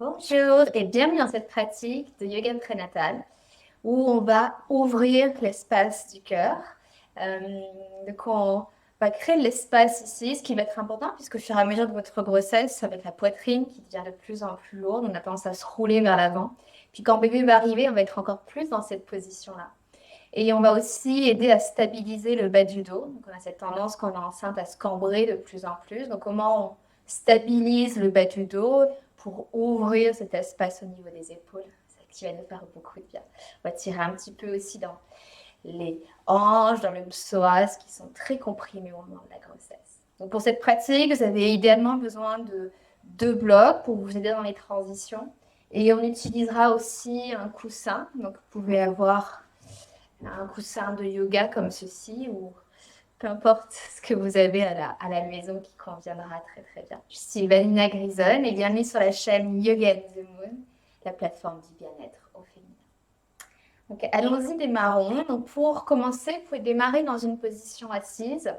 Bonjour et bienvenue dans cette pratique de yoga prénatal où on va ouvrir l'espace du cœur. Euh, donc on va créer de l'espace ici, ce qui va être important puisque au fur et à mesure de votre grossesse, ça va être la poitrine qui devient de plus en plus lourde, on a tendance à se rouler vers l'avant. Puis quand bébé va arriver, on va être encore plus dans cette position-là. Et on va aussi aider à stabiliser le bas du dos. Donc on a cette tendance quand on est enceinte à se cambrer de plus en plus. Donc comment on stabilise le bas du dos pour ouvrir cet espace au niveau des épaules. C'est ça qui va nous faire beaucoup de bien. On va tirer un petit peu aussi dans les hanches, dans le psoas, qui sont très comprimés au moment de la grossesse. Donc pour cette pratique, vous avez idéalement besoin de 2 blocs pour vous aider dans les transitions. Et on utilisera aussi un coussin. Donc vous pouvez avoir un coussin de yoga comme ceci ou peu importe ce que vous avez à la maison qui conviendra très très bien. Je suis Vanina Grison et bienvenue sur la chaîne Yoga and the Moon, la plateforme du bien-être au féminin. Donc allons-y, démarrons. Donc pour commencer, vous pouvez démarrer dans une position assise.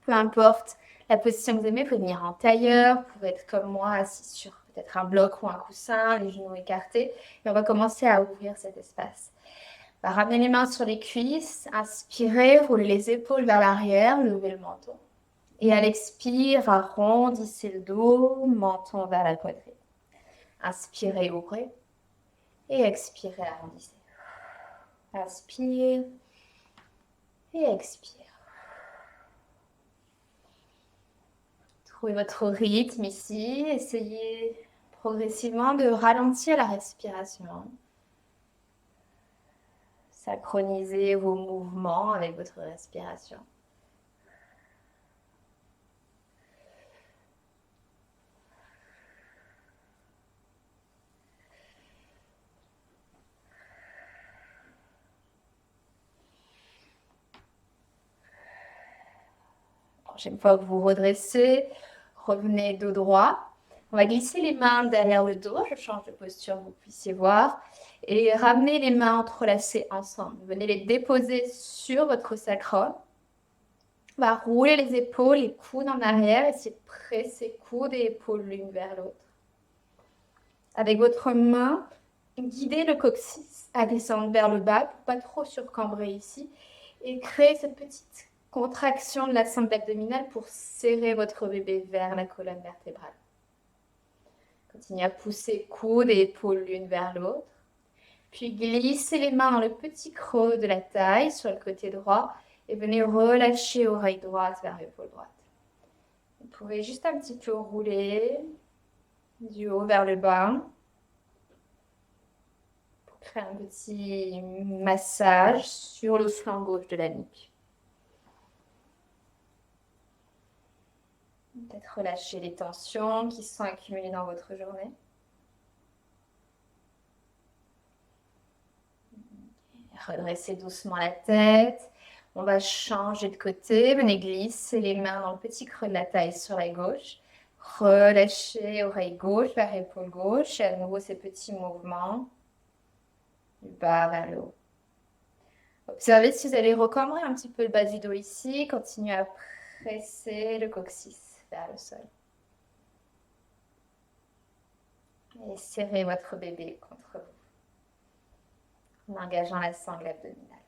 Peu importe la position que vous aimez, vous pouvez venir en tailleur, vous pouvez être comme moi, assis sur peut-être un bloc ou un coussin, les genoux écartés. Et on va commencer à ouvrir cet espace. On va ramener les mains sur les cuisses, inspirez, roulez les épaules vers l'arrière, levez le menton. Et à l'expire, arrondissez le dos, menton vers la poitrine. Inspirez, ouvrez. Et expirez, arrondissez. Inspire et expire. Trouvez votre rythme ici. Essayez progressivement de ralentir la respiration. Synchronisez vos mouvements avec votre respiration. Prochaine fois que vous redressez, revenez dos droit. On va glisser les mains derrière le dos. Je change de posture, vous puissiez voir. Et ramenez les mains entrelacées ensemble. Venez les déposer sur votre sacrum. On va rouler les épaules, les coudes en arrière. Essayez de presser coudes et épaules l'une vers l'autre. Avec votre main, guidez le coccyx à descendre vers le bas pour pas trop surcambrer ici. Et créer cette petite contraction de la sangle abdominale pour serrer votre bébé vers la colonne vertébrale. Continuez à pousser coudes et épaules l'une vers l'autre. Puis glissez les mains dans le petit creux de la taille sur le côté droit et venez relâcher oreille droite vers l'épaule droite. Vous pouvez juste un petit peu rouler du haut vers le bas pour créer un petit massage sur le flanc gauche de la nuque. Peut-être relâcher les tensions qui se sont accumulées dans votre journée. Redressez doucement la tête. On va changer de côté. Venez glisser les mains dans le petit creux de la taille sur la gauche. Relâchez oreille gauche vers épaule gauche. Et à nouveau ces petits mouvements du bas vers le haut. Observez si vous allez recambrer un petit peu le bas du dos ici. Continuez à presser le coccyx vers le sol. Et serrez votre bébé contre vous en engageant la sangle abdominale.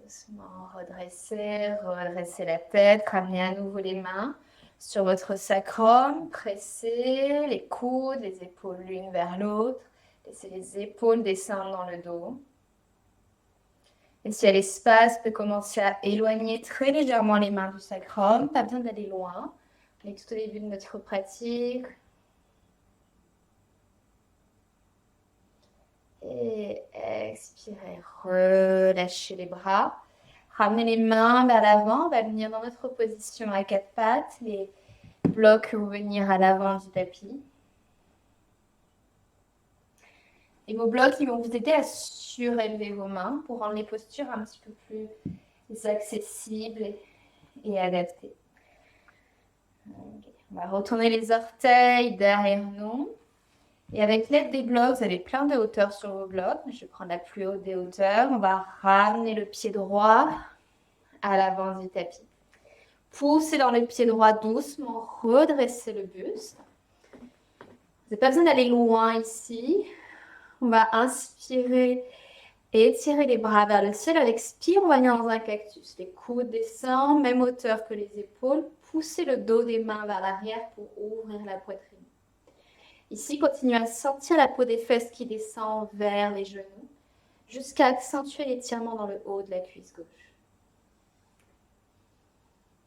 Doucement redressez la tête, ramenez à nouveau les mains sur votre sacrum, pressez les coudes, les épaules l'une vers l'autre, laissez les épaules descendre dans le dos. Et si il y a l'espace, peut commencer à éloigner très légèrement les mains du sacrum, pas besoin d'aller loin. On est tout au début de notre pratique. Et expirez, relâchez les bras. Ramenez les mains vers l'avant. On va venir dans notre position à 4 pattes. Les blocs vont venir à l'avant du tapis. Et vos blocs, ils vont vous aider à surélever vos mains pour rendre les postures un petit peu plus accessibles et adaptées. Okay. On va retourner les orteils derrière nous. Et avec l'aide des blocs, vous avez plein de hauteur sur vos blocs. Je vais prendre la plus haute des hauteurs. On va ramener le pied droit à l'avant du tapis. Poussez dans le pied droit doucement, redressez le buste. Vous n'avez pas besoin d'aller loin ici. On va inspirer et étirer les bras vers le ciel. À l'expire, on va venir dans un cactus. Les coudes descendent, même hauteur que les épaules. Poussez le dos des mains vers l'arrière pour ouvrir la poitrine. Ici, continuez à sentir la peau des fesses qui descend vers les genoux, jusqu'à accentuer l'étirement dans le haut de la cuisse gauche.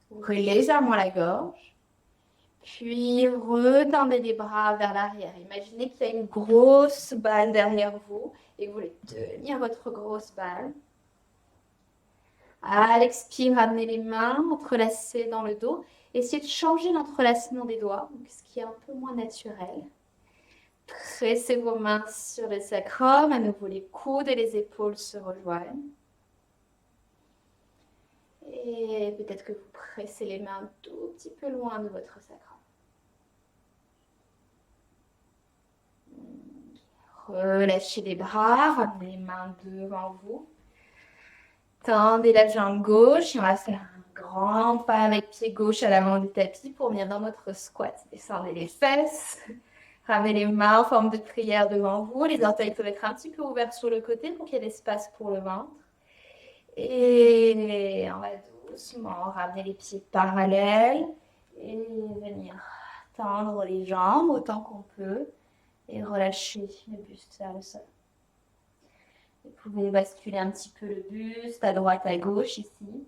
Ouvrez légèrement la gorge, puis retendez les bras vers l'arrière. Imaginez qu'il y a une grosse balle derrière vous et vous voulez tenir votre grosse balle. À l'expire, ramenez les mains entrelacées dans le dos. Essayez de changer l'entrelacement des doigts, ce qui est un peu moins naturel. Pressez vos mains sur le sacrum. À nouveau, les coudes et les épaules se rejoignent. Et peut-être que vous pressez les mains un tout petit peu loin de votre sacrum. Relâchez les bras, ramenez les mains devant vous. Tendez la jambe gauche et on va faire un grand pas avec pied gauche à l'avant du tapis pour venir dans notre squat. Descendez les fesses. Ramenez les mains en forme de prière devant vous. Les orteils peuvent être un petit peu ouverts sur le côté pour qu'il y ait l'espace pour le ventre. Et on va doucement ramener les pieds parallèles et venir tendre les jambes autant qu'on peut et relâcher le buste vers le sol. Vous pouvez basculer un petit peu le buste à droite, à gauche ici.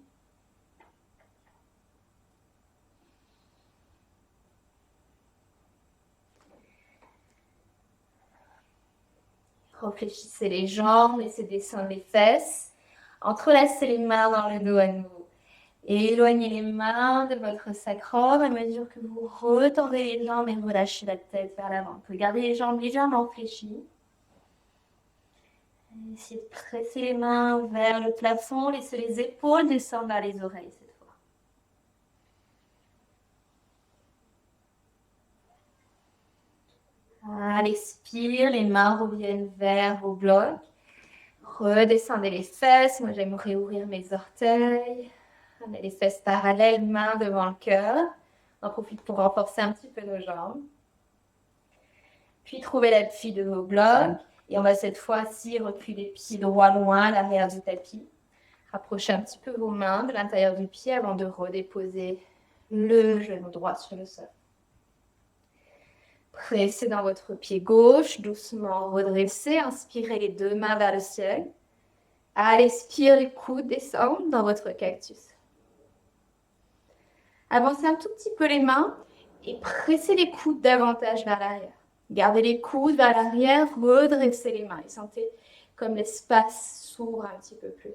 Réfléchissez les jambes, laissez descendre les fesses. Entrelacez les mains dans le dos à nouveau. Et éloignez les mains de votre sacrum à mesure que vous retendez les jambes et relâchez la tête vers l'avant. Vous pouvez garder les jambes légèrement fléchies. Essayez de presser les mains vers le plafond. Laissez les épaules descendre vers les oreilles cette fois. À l'expire, les mains reviennent vers vos blocs. Redescendez les fesses. Moi, j'aimerais ouvrir mes orteils. On a les fesses parallèles, mains devant le cœur. On en profite pour renforcer un petit peu nos jambes. Puis, trouvez l'appui de vos blocs. Et on va cette fois-ci reculer pied droit loin à l'arrière du tapis. Rapprochez un petit peu vos mains de l'intérieur du pied avant de redéposer le genou droit sur le sol. Pressez dans votre pied gauche, doucement redressez. Inspirez les deux mains vers le ciel. À l'expire, les coudes descendent dans votre cactus. Avancez un tout petit peu les mains et pressez les coudes davantage vers l'arrière. Gardez les coudes vers l'arrière, redressez les mains et sentez comme l'espace s'ouvre un petit peu plus.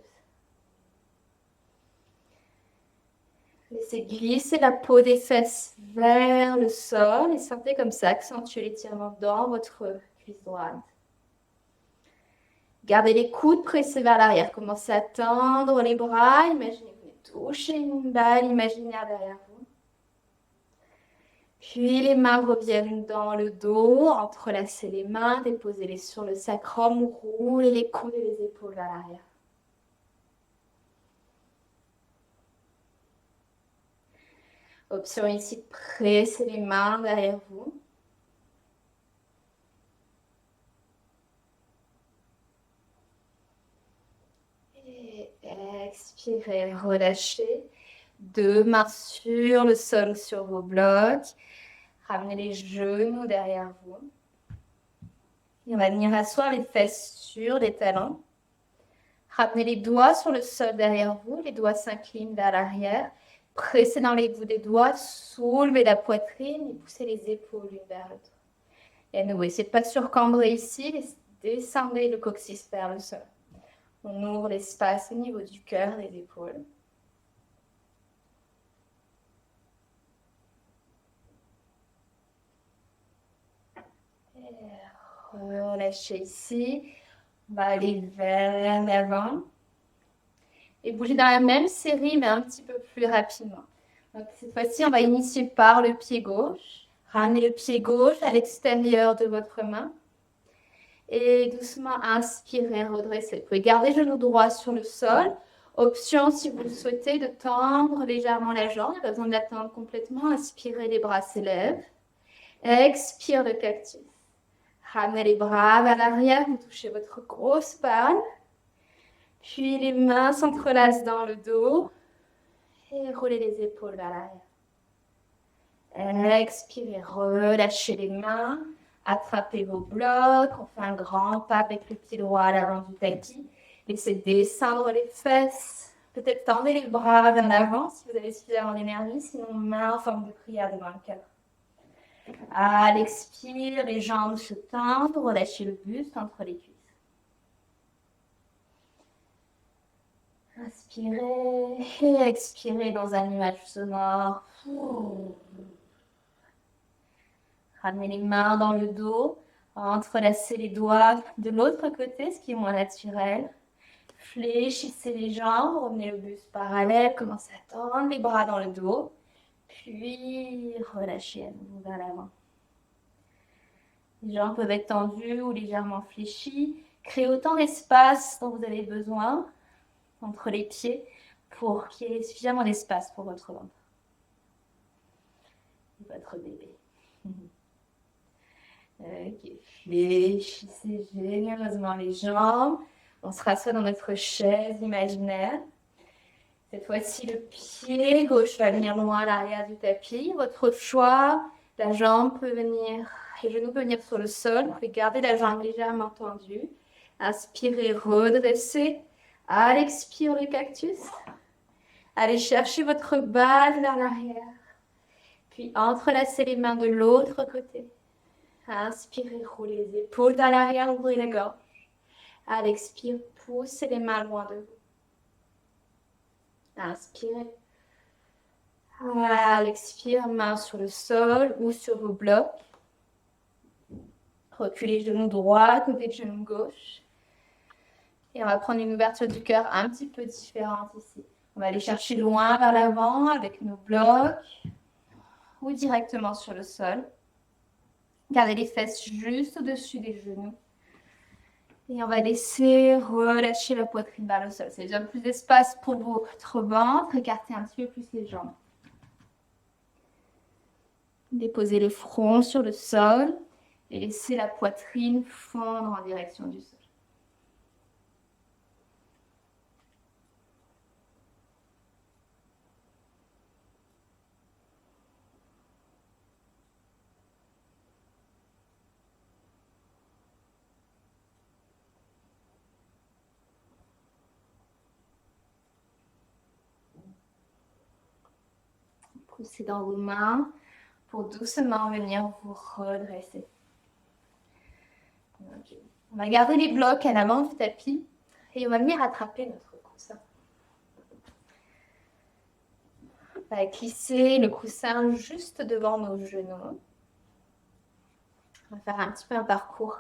Laissez glisser la peau des fesses vers le sol et sentez comme ça accentuer l'étirement dans votre cuisse droite. Gardez les coudes pressés vers l'arrière. Commencez à tendre les bras. Imaginez que vous touchez une balle imaginaire derrière vous. Puis les mains reviennent dans le dos. Entrelacez les mains, déposez-les sur le sacrum. Roulez les coudes et les épaules vers l'arrière. Option ici de presser les mains derrière vous. Et expirez, relâchez. Deux mains sur le sol, sur vos blocs. Ramenez les genoux derrière vous. Et on va venir asseoir les fesses sur les talons. Ramenez les doigts sur le sol derrière vous. Les doigts s'inclinent vers l'arrière. Pressez dans les bouts des doigts, soulevez la poitrine et poussez les épaules l'une vers l'autre. Et à nouveau, essayez de ne pas surcambrer ici, descendez le coccyx vers le sol. On ouvre l'espace au niveau du cœur, des épaules. Et relâchez ici. On va aller vers l'avant. Et bouger dans la même série, mais un petit peu plus rapidement. Donc, cette fois-ci, on va initier par le pied gauche. Ramenez le pied gauche à l'extérieur de votre main. Et doucement, inspirez, redressez. Vous pouvez garder le genou droit sur le sol Option, si vous le souhaitez, de tendre légèrement la jambe. Il n'y a pas besoin de la tendre complètement. Inspirez, les bras s'élèvent. Expire le cactus. Ramenez les bras vers l'arrière, vous touchez votre grosse palme. Puis les mains s'entrelacent dans le dos. Et roulez les épaules vers l'arrière. Expirez, relâchez les mains. Attrapez vos blocs. On fait un grand pas avec le pied droit à l'avant du tapis. Laissez descendre les fesses. Peut-être tendez les bras vers l'avant si vous avez suffisamment d'énergie. Sinon, main en forme de prière devant le cœur. À l'expire, les jambes se tendent. Relâchez le buste entre les cuisses. Inspirez et expirez dans un nuage sonore. Ramenez les mains dans le dos. Entrelacez les doigts de l'autre côté, ce qui est moins naturel. Fléchissez les jambes, revenez le buste parallèle, commencez à tendre les bras dans le dos. Puis relâchez à nouveau vers l'avant. Les jambes peuvent être tendues ou légèrement fléchies. Créez autant d'espace dont vous avez besoin entre les pieds pour qu'il y ait suffisamment d'espace pour votre ventre et votre bébé. Ok, fléchissez généreusement les jambes. On se rassoit dans notre chaise imaginaire. Cette fois-ci, le pied gauche va venir loin à l'arrière du tapis. Votre choix, la jambe peut venir, les genoux peuvent venir sur le sol. Vous pouvez garder la jambe légèrement tendue. Inspirez, redressez. À l'expire, le cactus. Allez chercher votre base vers l'arrière. Puis entrelacez les mains de l'autre côté. Inspirez, roulez les épaules vers l'arrière, ouvrez la gorge. À l'expire, poussez les mains loin de vous. Inspirez. À l'expire, main sur le sol ou sur vos blocs. Reculez genou droit, côté de genou gauche. Et on va prendre une ouverture du cœur un petit peu différente ici. On va aller chercher loin vers l'avant avec nos blocs ou directement sur le sol. Gardez les fesses juste au-dessus des genoux. Et on va laisser relâcher la poitrine vers le sol. C'est déjà plus d'espace pour votre ventre. Écartez un petit peu plus les jambes. Déposez le front sur le sol et laissez la poitrine fondre en direction du sol. Poussez dans vos mains pour doucement venir vous redresser. Okay. On va garder les blocs à l'avant du tapis et on va venir attraper notre coussin. On va glisser le coussin juste devant nos genoux. On va faire un petit peu un parcours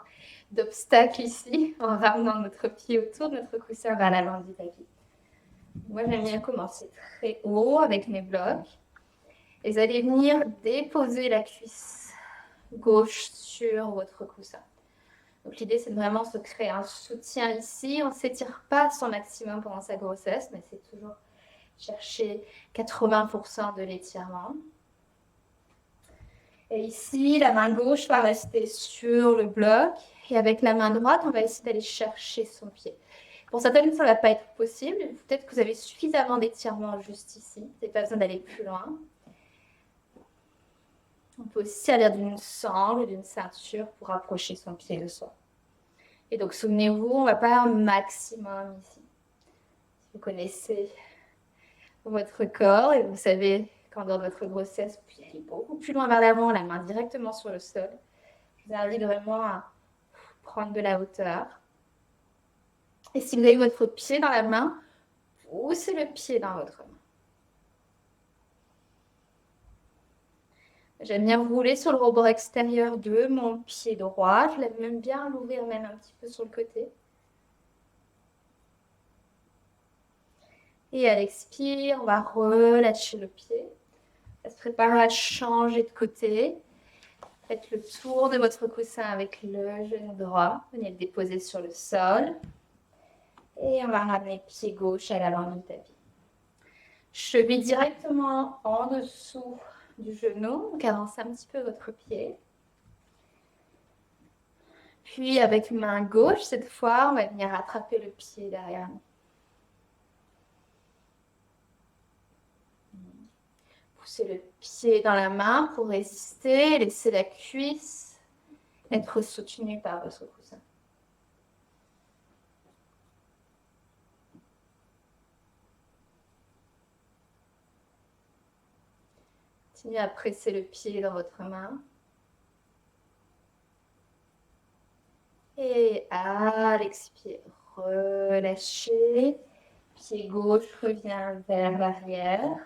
d'obstacles ici en ramenant notre pied autour de notre coussin vers l'avant du tapis. Moi, j'aime bien commencer très haut avec mes blocs. Et vous allez venir déposer la cuisse gauche sur votre coussin. Donc l'idée, c'est de vraiment se créer un soutien ici. On ne s'étire pas son maximum pendant sa grossesse, mais c'est toujours chercher 80% de l'étirement. Et ici, la main gauche va rester sur le bloc. Et avec la main droite, on va essayer d'aller chercher son pied. Pour certaines, ça ne va pas être possible. Peut-être que vous avez suffisamment d'étirement juste ici. Vous n'avez pas besoin d'aller plus loin. On peut aussi servir d'une sangle, d'une ceinture pour approcher son pied de soi. Et donc, souvenez-vous, on ne va pas un maximum ici. Si vous connaissez votre corps et vous savez qu'en dehors de votre grossesse, vous pouvez aller beaucoup plus loin vers l'avant, la main directement sur le sol. Je vous invite vraiment à prendre de la hauteur. Et si vous avez votre pied dans la main, poussez le pied dans votre main. J'aime bien rouler sur le rebord extérieur de mon pied droit. Je l'aime bien l'ouvrir même un petit peu sur le côté. Et à l'expire, on va relâcher le pied. On va se préparer à changer de côté. Faites le tour de votre coussin avec le genou droit. Venez le déposer sur le sol. Et on va ramener pied gauche à l'avant du tapis. Cheville directement en dessous du genou. Donc avancez un petit peu votre pied. Puis avec main gauche, cette fois, on va venir attraper le pied derrière nous. Poussez le pied dans la main pour résister. Laissez la cuisse être soutenue par votre coussin. Continuez à presser le pied dans votre main. Et à l'expire, relâchez. Pied gauche revient vers l'arrière.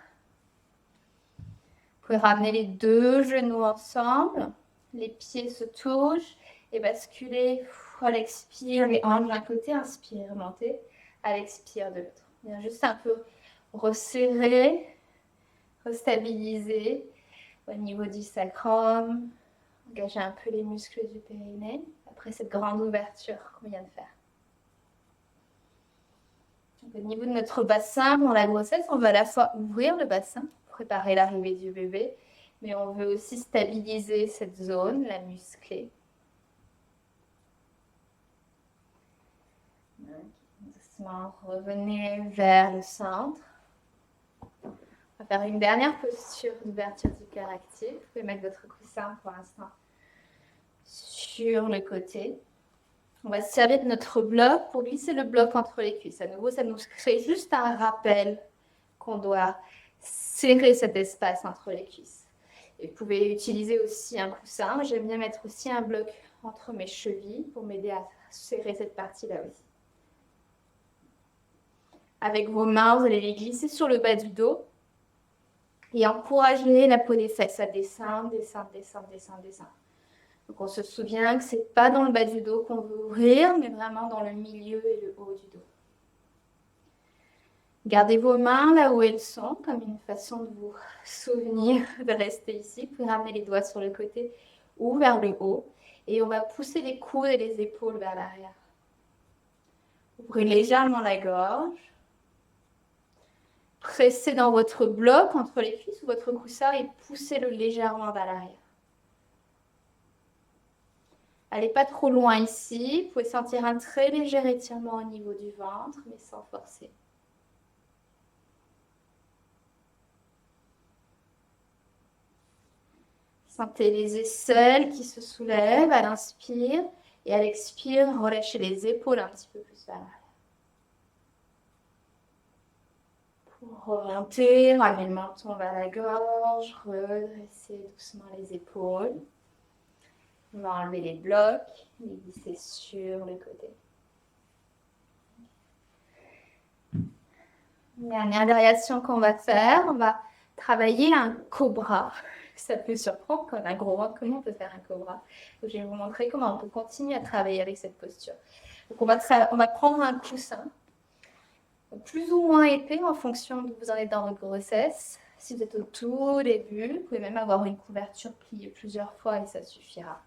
Vous pouvez ramener les deux genoux ensemble. Les pieds se touchent et basculer à l'expire. Les hanches d'un côté, inspire, montez. À l'expire de l'autre. Bien, juste un peu resserrer, restabiliser au niveau du sacrum. Engager un peu les muscles du périnée après cette grande ouverture qu'on vient de faire. Au niveau de notre bassin, pour la grossesse, on va à la fois ouvrir le bassin, préparer l'arrivée du bébé, mais on veut aussi stabiliser cette zone, la muscler. Doucement, revenez vers le centre. On va faire une dernière posture d'ouverture du cœur active. Vous pouvez mettre votre coussin pour l'instant sur le côté. On va se servir de notre bloc pour glisser le bloc entre les cuisses. À nouveau, ça nous crée juste un rappel qu'on doit serrer cet espace entre les cuisses. Et vous pouvez utiliser aussi un coussin. J'aime bien mettre aussi un bloc entre mes chevilles pour m'aider à serrer cette partie-là aussi. Avec vos mains, vous allez les glisser sur le bas du dos et encourager la peau des fesses à descendre, descendre, descendre, descendre, descendre. Donc on se souvient que ce n'est pas dans le bas du dos qu'on veut ouvrir, mais vraiment dans le milieu et le haut du dos. Gardez vos mains là où elles sont, comme une façon de vous souvenir de rester ici. Vous pouvez ramener les doigts sur le côté ou vers le haut. Et on va pousser les coudes et les épaules vers l'arrière. Ouvrez légèrement la gorge. Pressez dans votre bloc entre les cuisses ou votre coussin et poussez-le légèrement vers l'arrière. Allez pas trop loin ici. Vous pouvez sentir un très léger étirement au niveau du ventre, mais sans forcer. Sentez les aisselles qui se soulèvent à l'inspire et à l'expire, relâchez les épaules un petit peu plus vers l'arrière. Pour remonter, ramenez le menton vers la gorge, redressez doucement les épaules. On va enlever les blocs, les glisser sur le côté. Dernière variation qu'on va faire, on va travailler un cobra. Ça peut surprendre quand on a un gros ventre, comment on peut faire un cobra. Donc, je vais vous montrer comment on peut continuer à travailler avec cette posture. Donc, on va prendre un coussin, plus ou moins épais en fonction de où vous en êtes dans votre grossesse. Si vous êtes au tout début, vous pouvez même avoir une couverture pliée plusieurs fois et ça suffira.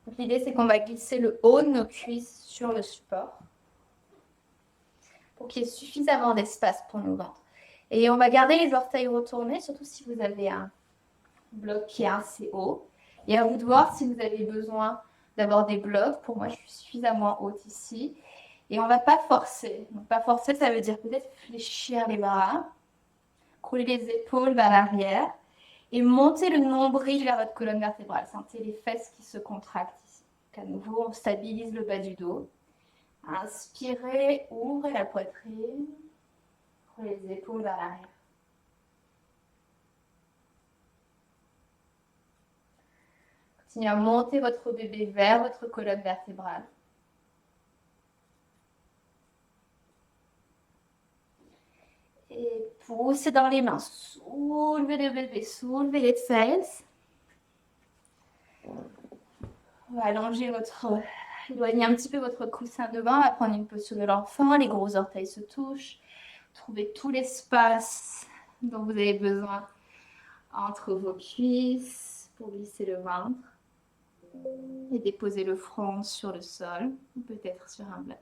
Donc, l'idée, c'est qu'on va glisser le haut de nos cuisses sur le support pour qu'il y ait suffisamment d'espace pour nos ventres. Et on va garder les orteils retournés, surtout si vous avez un bloc qui est assez haut. Et à vous de voir si vous avez besoin d'avoir des blocs. Pour moi, je suis suffisamment haute ici. Et on ne va pas forcer. Donc, pas forcer, ça veut dire peut-être fléchir les bras, couler les épaules vers l'arrière et monter le nombril vers votre colonne vertébrale. Sentez les fesses qui se contractent ici. Donc, à nouveau, on stabilise le bas du dos. Inspirez, ouvrez la poitrine, roulez les épaules vers l'arrière. Continuez à monter votre bébé vers votre colonne vertébrale. Et poussez dans les mains, soulevez le bébé, soulevez les fesses. On va allonger éloigner un petit peu votre coussin devant, on va prendre une posture de l'enfant, les gros orteils se touchent. Trouvez tout l'espace dont vous avez besoin entre vos cuisses pour glisser le ventre et déposer le front sur le sol ou peut-être sur un bloc.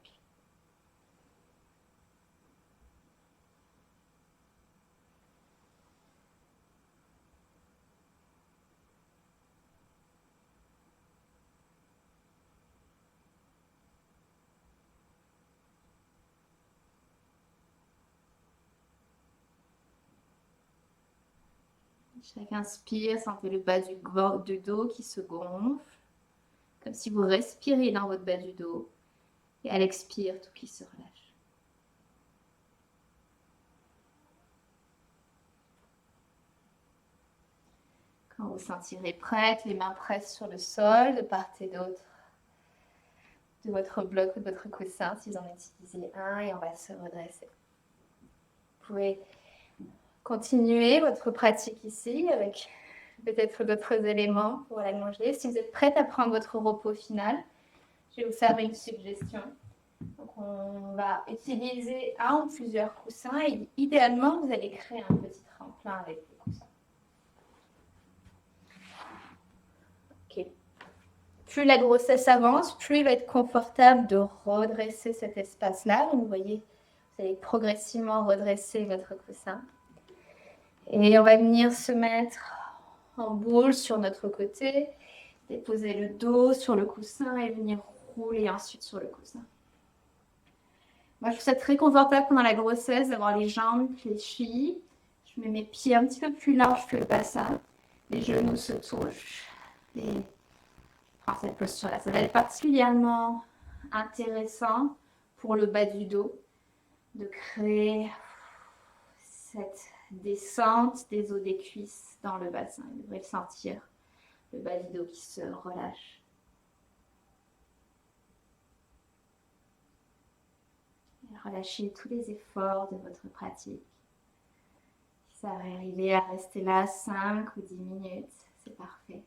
Chaque inspire, sentez le bas du dos qui se gonfle, comme si vous respirez dans votre bas du dos. Et à l'expire, tout qui se relâche. Quand vous sentirez prête, les mains presses sur le sol de part et d'autre de votre bloc ou de votre coussin, si vous en utilisez un, et on va se redresser. Vous pouvez continuer votre pratique ici avec peut-être d'autres éléments pour l'allonger. Si vous êtes prête à prendre votre repos final, je vais vous faire une suggestion. Donc on va utiliser un ou plusieurs coussins et idéalement, vous allez créer un petit tremplin avec les coussins. Ok. Plus la grossesse avance, plus il va être confortable de redresser cet espace-là. Donc vous voyez, vous allez progressivement redresser votre coussin. Et on va venir se mettre en boule sur notre côté, déposer le dos sur le coussin et venir rouler ensuite sur le coussin. Moi, je trouve ça très confortable pendant la grossesse d'avoir les jambes fléchies. Je mets mes pieds un petit peu plus larges que le bassin. Les genoux se touchent. Et je prends cette posture-là. Ça va être particulièrement intéressant pour le bas du dos de créer cette descente des os des cuisses dans le bassin. Vous devrez le sentir, le bas du dos qui se relâche. Relâchez tous les efforts de votre pratique. Si ça va arriver à rester là 5 ou 10 minutes, c'est parfait.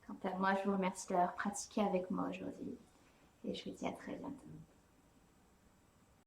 Quant à moi, je vous remercie d'avoir pratiqué avec moi aujourd'hui et je vous dis à très bientôt.